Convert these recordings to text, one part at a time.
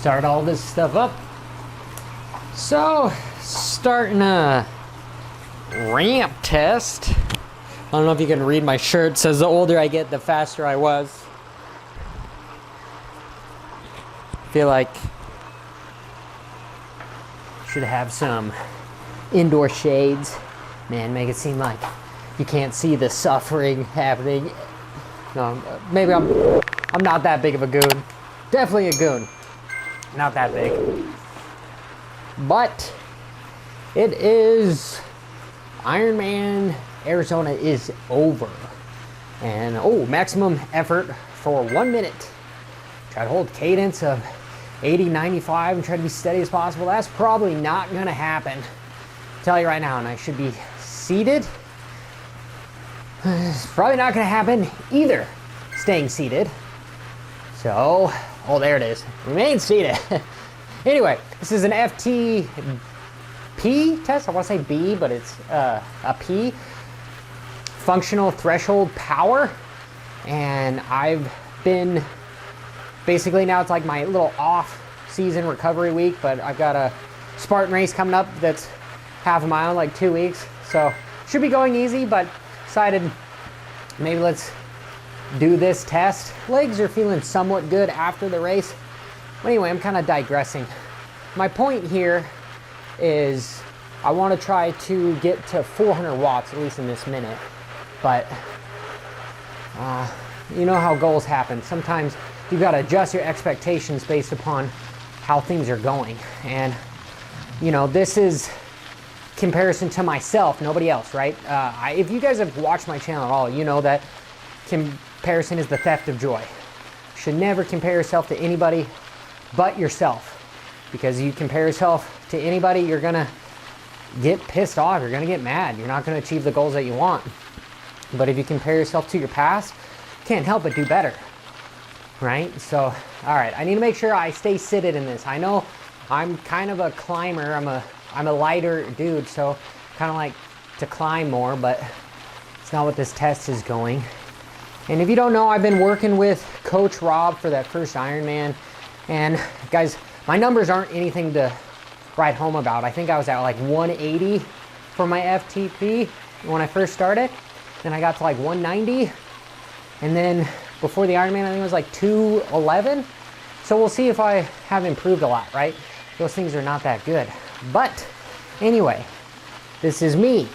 start all this stuff up. So, starting a ramp test. I don't know if you can read my shirt. It says the older I get, the faster I was. I feel like should have some indoor shades. Man, make it seem like you can't see the suffering happening. No, maybe I'm not that big of a goon. Definitely a goon. Not that big. But it is Ironman Arizona is over. And maximum effort for 1 minute. Try to hold cadence of 80, 95 and try to be steady as possible. That's probably not going to happen. I'll tell you right now, and I should be seated. It's probably not going to happen either, staying seated. So, there it is. Remain seated. Anyway, this is an FTP test. I want to say B, but it's a P. Functional threshold power. And I've been, basically now it's like my little off-season recovery week, but I've got a Spartan race coming up that's half a mile in like 2 weeks. So, should be going easy, but decided maybe let's do this test. Legs are feeling somewhat good after the race. But anyway, I'm kind of digressing. My point here is I want to try to get to 400 watts, at least in this minute. But you know how goals happen. Sometimes you've got to adjust your expectations based upon how things are going. And, this is comparison to myself, nobody else, right? If you guys have watched my channel at all, you know that comparison is the theft of joy. You should never compare yourself to anybody but yourself. Because you compare yourself to anybody, you're gonna get pissed off, you're gonna get mad, you're not gonna achieve the goals that you want. But if you compare yourself to your past, you can't help but do better, right? So, all right, I need to make sure I stay seated in this. I know I'm kind of a climber, I'm a lighter dude, so kind of like to climb more, but it's not what this test is going. And if you don't know, I've been working with Coach Rob for that first Ironman. And guys, my numbers aren't anything to write home about. I think I was at like 180 for my FTP when I first started. Then I got to like 190. And then before the Ironman, I think it was like 211. So we'll see if I have improved a lot, right? Those things are not that good. But anyway, this is me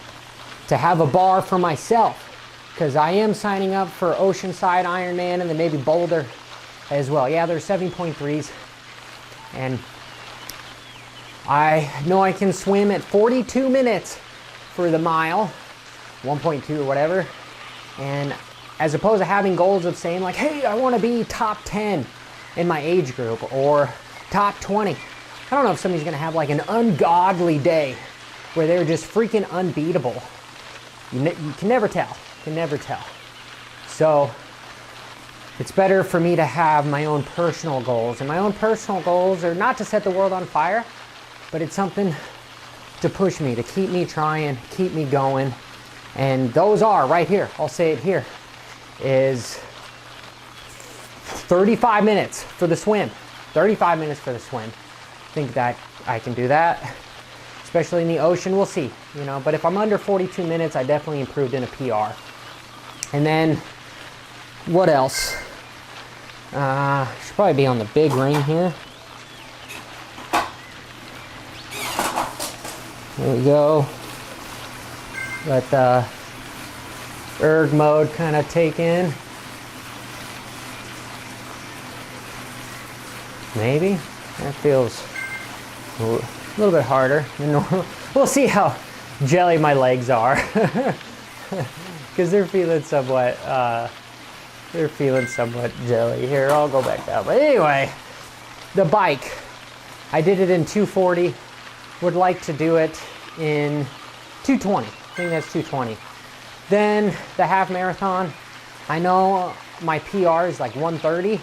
to have a bar for myself, because I am signing up for Oceanside Ironman and then maybe Boulder as well. Yeah, there's 7.3s. And I know I can swim at 42 minutes for the mile, 1.2 or whatever. And as opposed to having goals of saying like, hey, I want to be top 10 in my age group or top 20. I don't know if somebody's going to have like an ungodly day where they're just freaking unbeatable. You can never tell. You can never tell. So it's better for me to have my own personal goals. And my own personal goals are not to set the world on fire, but it's something to push me, to keep me trying, keep me going. And those are right here. I'll say it here. Is 35 minutes for the swim. 35 minutes for the swim. I think that I can do that, especially in the ocean. We'll see, but if I'm under 42 minutes, I definitely improved in a PR. And then what else? Should probably be on the big ring here. There we go. Let the erg mode kind of take in. Maybe that feels a little bit harder than normal. We'll see how jelly my legs are, because they're feeling somewhat jelly. Here, I'll go back down. But anyway, the bike, I did it in 240. Would like to do it in 220. I think that's 220. Then the half marathon, I know my PR is like 130,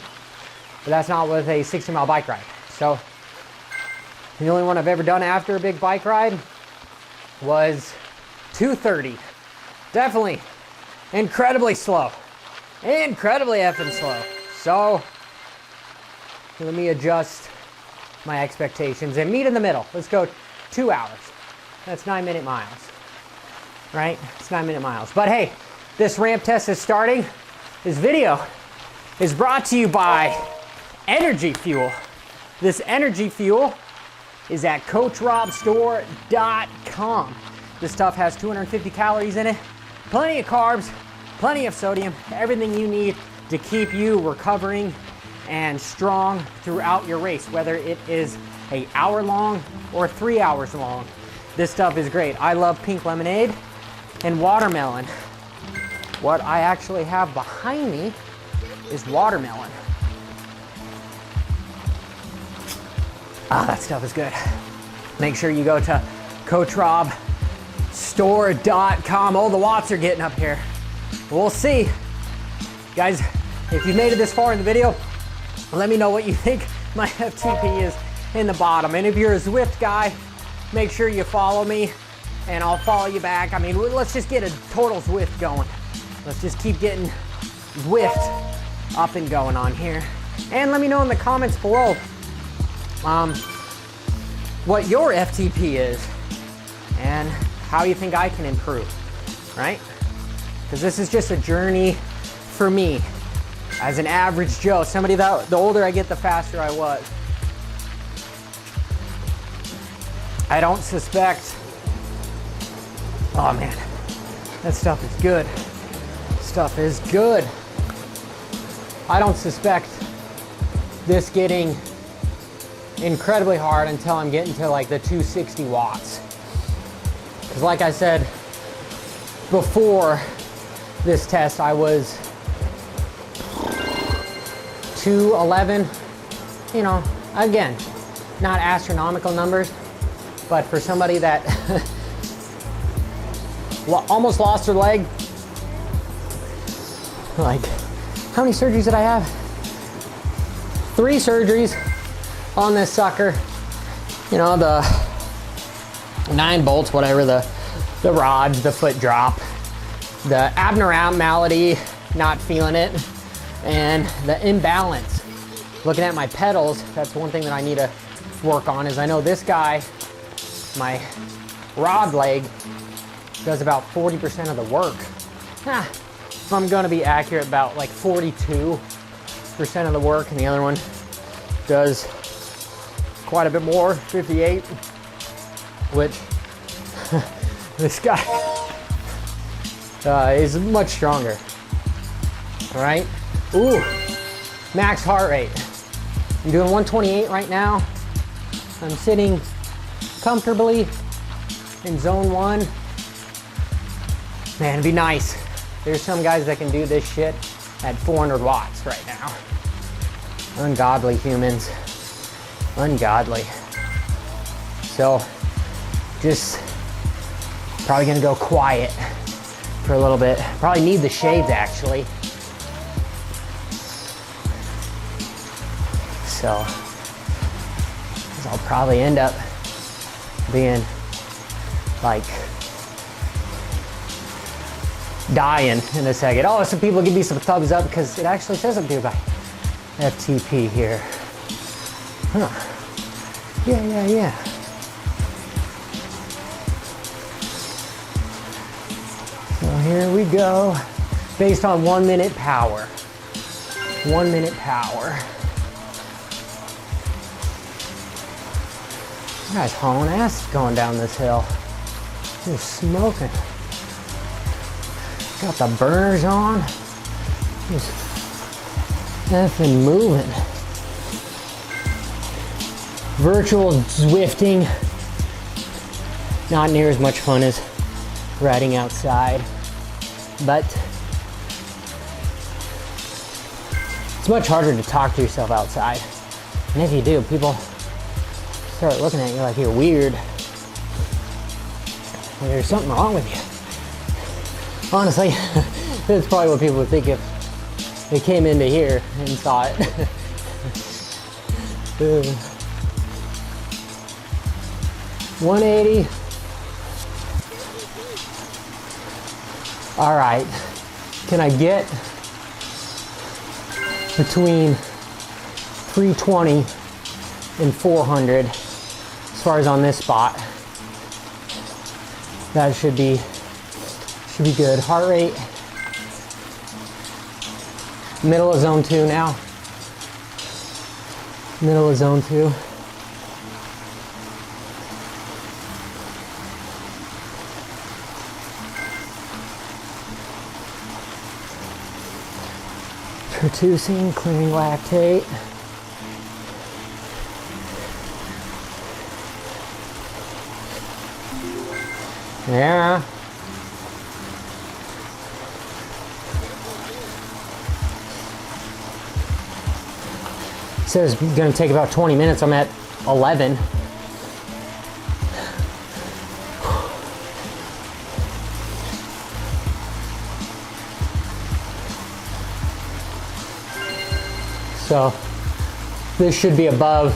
but that's not with a 60-mile bike ride. So the only one I've ever done after a big bike ride was 230. Definitely incredibly slow. Incredibly effing slow. So let me adjust my expectations and meet in the middle. Let's go 2 hours. That's 9-minute miles, right? It's 9-minute miles. But hey, this ramp test is starting. This video is brought to you by Energy Fuel. This Energy Fuel is at CoachRobStore.com. This stuff has 250 calories in it, plenty of carbs, plenty of sodium, everything you need to keep you recovering and strong throughout your race, whether it is an hour long or 3 hours long. This stuff is great. I love pink lemonade and watermelon. What I actually have behind me is watermelon. Ah, that stuff is good. Make sure you go to CoachRobStore.com. Oh, the watts are getting up here. We'll see. Guys, if you made it this far in the video, let me know what you think my FTP is in the bottom. And if you're a Zwift guy, make sure you follow me and I'll follow you back. I mean, let's just get a total Zwift going. Let's just keep getting Zwift up and going on here. And let me know in the comments below what your FTP is and how you think I can improve, right? Because this is just a journey for me as an average Joe, somebody that the older I get, the faster I was. I don't suspect, oh man, that stuff is good. Stuff is good. I don't suspect this getting incredibly hard until I'm getting to like the 260 watts. Because like I said, before this test, I was 211, you know, again, not astronomical numbers, but for somebody that almost lost their leg, like, how many surgeries did I have? 3 surgeries on this sucker. You know, the 9 bolts, whatever, the rods, the foot drop, the abnormality, not feeling it, and the imbalance. Looking at my pedals, that's one thing that I need to work on. Is I know this guy, my rod leg, does about 40% of the work. If I'm gonna be accurate, about like 42% of the work, and the other one does quite a bit more, 58, which this guy is much stronger. All right. Ooh, max heart rate. I'm doing 128 right now. I'm sitting comfortably in zone 1. Man, it'd be nice. There's some guys that can do this shit at 400 watts right now. Ungodly humans. Ungodly. So, just probably gonna go quiet for a little bit. Probably need the shades actually. So, I'll probably end up being like dying in a second. Oh, some people give me some thumbs up because it actually says something about FTP here. Huh. Yeah. So here we go. Based on 1 minute power. 1 minute power. That guy's hauling ass going down this hill. He's smoking. Got the burners on. He's effing moving. Virtual Zwifting. Not near as much fun as riding outside, but it's much harder to talk to yourself outside. And if you do, people start looking at you like you're weird. Well, there's something wrong with you. Honestly, that's probably what people would think if they came into here and saw it. 180. All right, can I get between 320 and 400 as far as on this spot. That should be good. Heart rate, middle of zone 2 now. Middle of zone 2. Producing, clearing lactate. Yeah. It says it's gonna take about 20 minutes. I'm at 11. So this should be above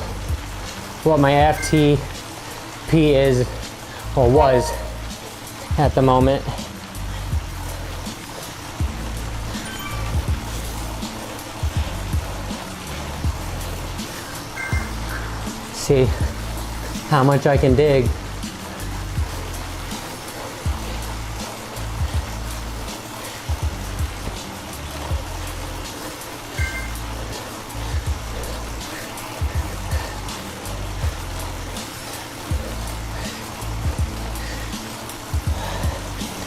what my FTP is, or was at the moment. See how much I can dig.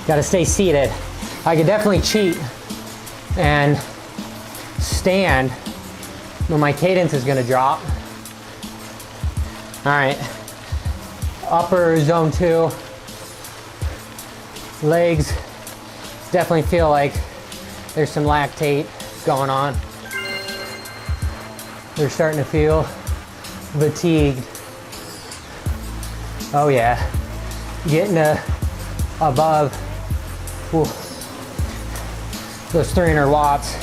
Got to stay seated. I could definitely cheat and stand, but my cadence is going to drop. All right, upper zone 2, legs, definitely feel like there's some lactate going on. They're starting to feel fatigued. Oh yeah, getting to above those 300 watts.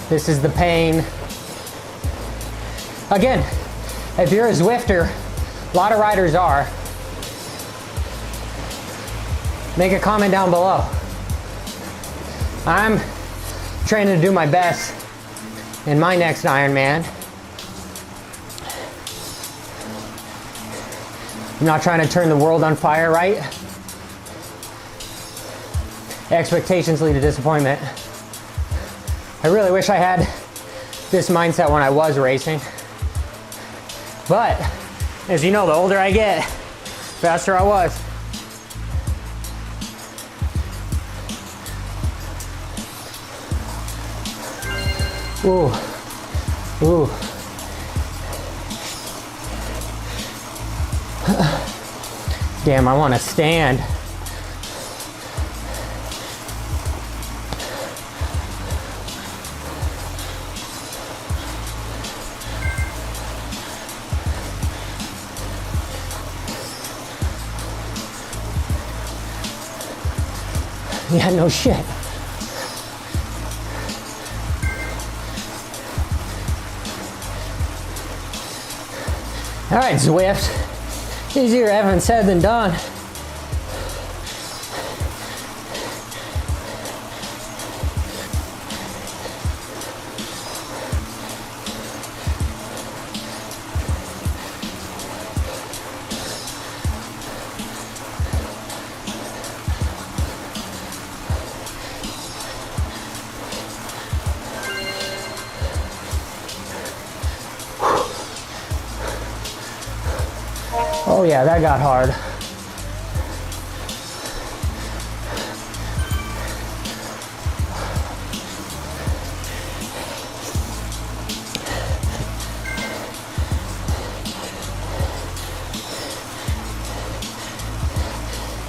This is the pain. Again, if you're a Zwifter, a lot of riders are, make a comment down below. I'm training to do my best in my next Ironman. I'm not trying to turn the world on fire, right? Expectations lead to disappointment. I really wish I had this mindset when I was racing. But, as you know, the older I get, faster I was. Ooh, ooh. Damn, I want to stand. Yeah, no shit. All right, Zwift. Easier having said than done. Oh yeah, that got hard.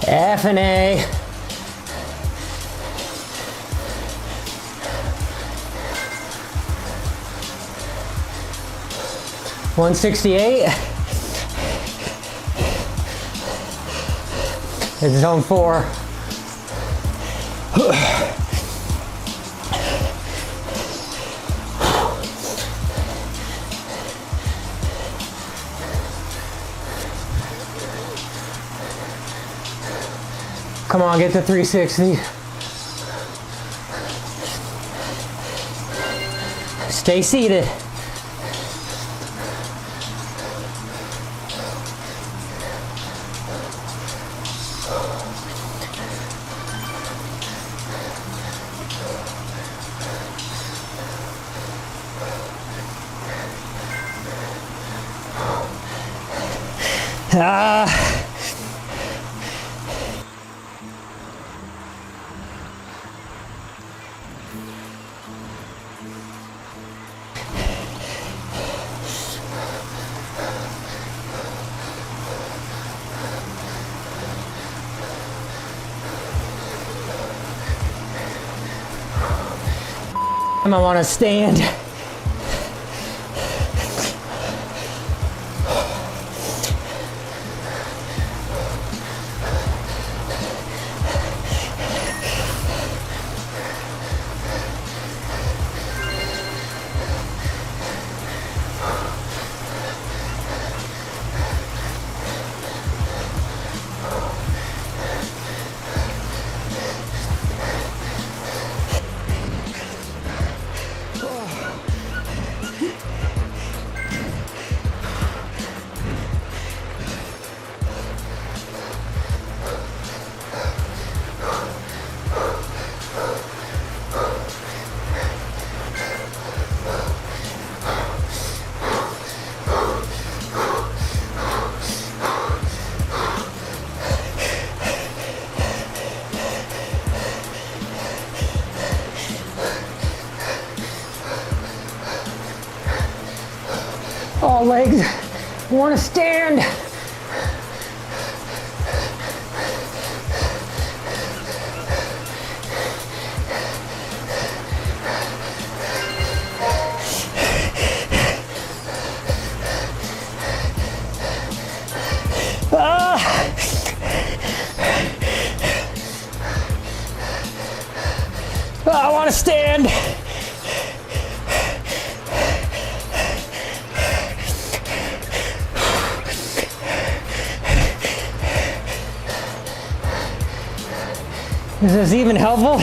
F and A. $168. It's zone 4. Come on, get to 360. Stay seated. I want to stand. All legs want to stand. I want to stand. Is this even helpful?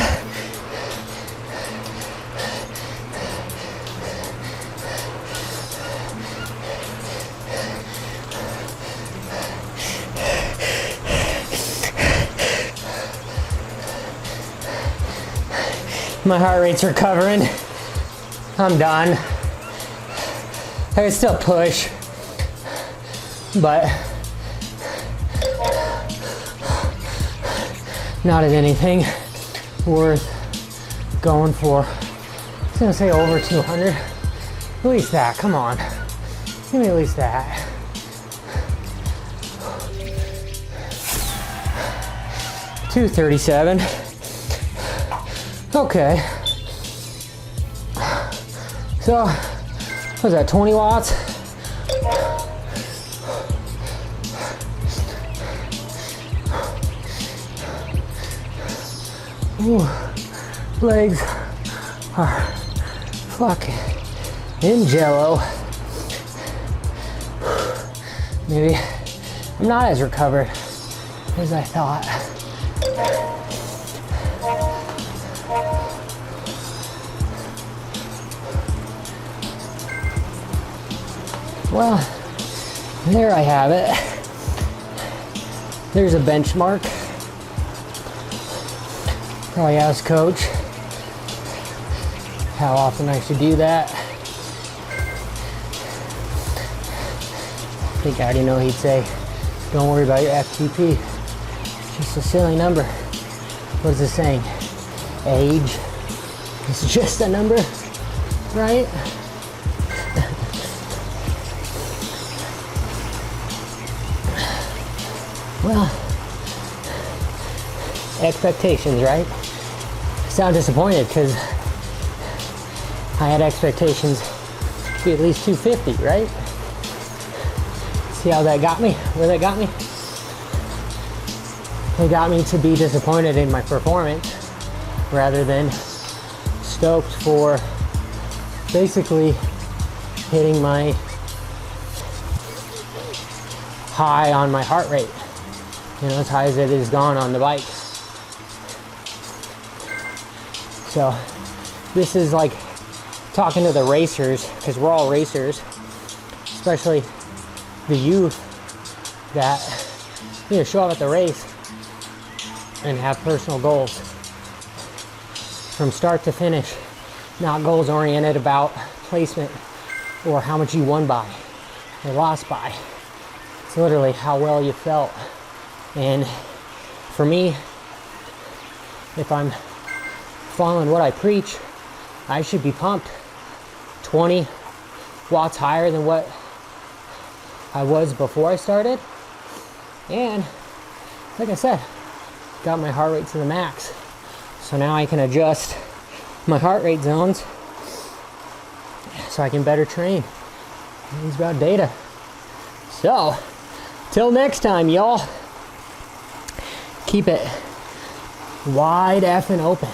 My heart rate's recovering. I'm done. I can still push, but not at anything worth going for. I was gonna say over 200. At least that, come on. Give me at least that. $237. Okay. So, what was that, 20 watts? Ooh, legs are fucking in jello. Maybe I'm not as recovered as I thought. Well, there I have it. There's a benchmark. Probably ask coach how often I should do that. I think I already know he'd say, don't worry about your FTP. It's just a silly number. What is it saying? Age is just a number, right? Well, expectations, right? I sound disappointed because I had expectations to be at least 250, right? See how that got me? Where that got me? It got me to be disappointed in my performance rather than stoked for basically hitting my high on my heart rate. You know, as high as it has gone on the bike. So this is like talking to the racers, because we're all racers, especially the youth that, you know, show up at the race and have personal goals from start to finish, not goals oriented about placement or how much you won by or lost by. It's literally how well you felt. And for me, if I'm following what I preach, I should be pumped 20 watts higher than what I was before I started. And like I said, got my heart rate to the max. So now I can adjust my heart rate zones so I can better train. It's about data. So, till next time, y'all, keep it wide effing open.